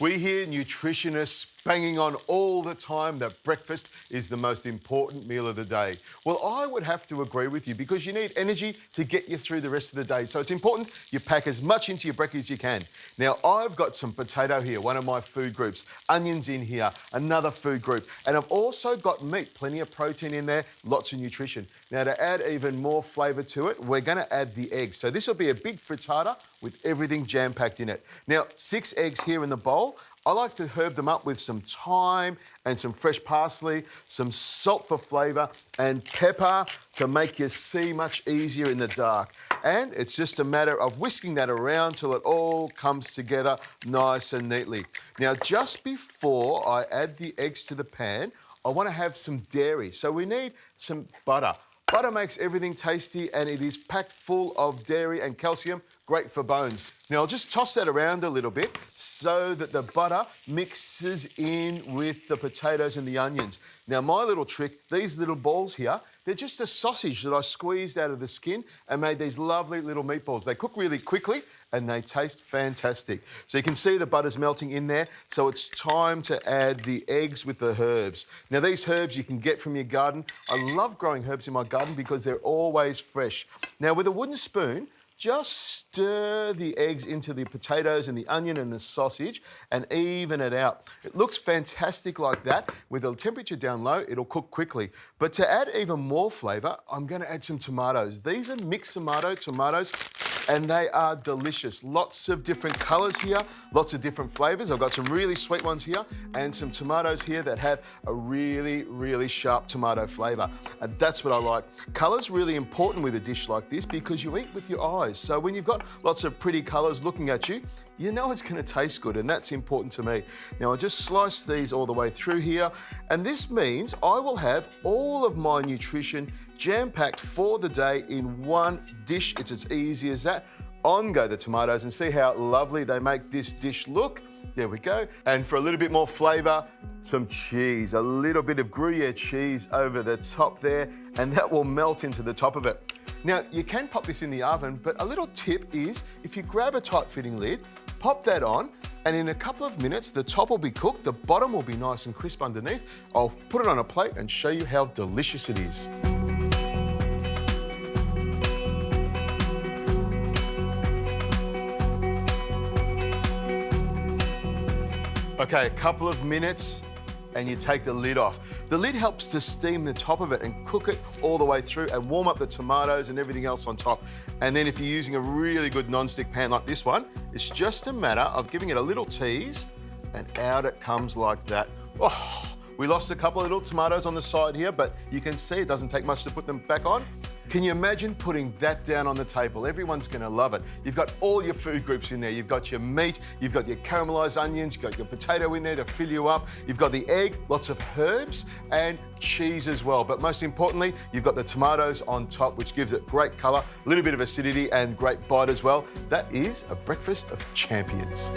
We hear nutritionists banging on all the time that breakfast is the most important meal of the day. Well, I would have to agree with you because you need energy to get you through the rest of the day. So it's important you pack as much into your breakfast as you can. Now, I've got some potato here, one of my food groups, onions in here, another food group, and I've also got meat, plenty of protein in there, lots of nutrition. Now, to add even more flavour to it, we're going to add the eggs. So this will be a big frittata with everything jam-packed in it. Now, 6 eggs here in the bowl. I like to herb them up with some thyme and some fresh parsley, some salt for flavour and pepper to make you see much easier in the dark. And it's just a matter of whisking that around till it all comes together nice and neatly. Now, just before I add the eggs to the pan, I want to have some dairy. So we need some butter. Butter makes everything tasty and it is packed full of dairy and calcium, great for bones. Now I'll just toss that around a little bit so that the butter mixes in with the potatoes and the onions. Now my little trick, these little balls here, they're just a sausage that I squeezed out of the skin and made these lovely little meatballs. They cook really quickly and they taste fantastic. So you can see the butter's melting in there, so it's time to add the eggs with the herbs. Now these herbs you can get from your garden. I love growing herbs in my garden because they're always fresh. Now with a wooden spoon, just stir the eggs into the potatoes and the onion and the sausage and even it out. It looks fantastic like that. With the temperature down low, it'll cook quickly. But to add even more flavour, I'm going to add some tomatoes. These are Mix-a-Mato tomatoes and they are delicious. Lots of different colours here, lots of different flavours. I've got some really sweet ones here and some tomatoes here that have a really, really sharp tomato flavour. And that's what I like. Colour's really important with a dish like this because you eat with your eyes. So when you've got lots of pretty colours looking at you, you know it's going to taste good, and that's important to me. Now, I just slice these all the way through here, and this means I will have all of my nutrition jam-packed for the day in one dish. It's as easy as that. On go the tomatoes and see how lovely they make this dish look. There we go. And for a little bit more flavour, some cheese, a little bit of Gruyere cheese over the top there, and that will melt into the top of it. Now, you can pop this in the oven, but a little tip is if you grab a tight-fitting lid, pop that on, and in a couple of minutes, the top will be cooked, the bottom will be nice and crisp underneath. I'll put it on a plate and show you how delicious it is. Okay, a couple of minutes and you take the lid off. The lid helps to steam the top of it and cook it all the way through and warm up the tomatoes and everything else on top. And then if you're using a really good non-stick pan like this one, it's just a matter of giving it a little tease and out it comes like that. Oh, we lost a couple of little tomatoes on the side here, but you can see it doesn't take much to put them back on. Can you imagine putting that down on the table? Everyone's going to love it. You've got all your food groups in there. You've got your meat, you've got your caramelised onions, you've got your potato in there to fill you up. You've got the egg, lots of herbs and cheese as well. But most importantly, you've got the tomatoes on top, which gives it great colour, a little bit of acidity and great bite as well. That is a breakfast of champions.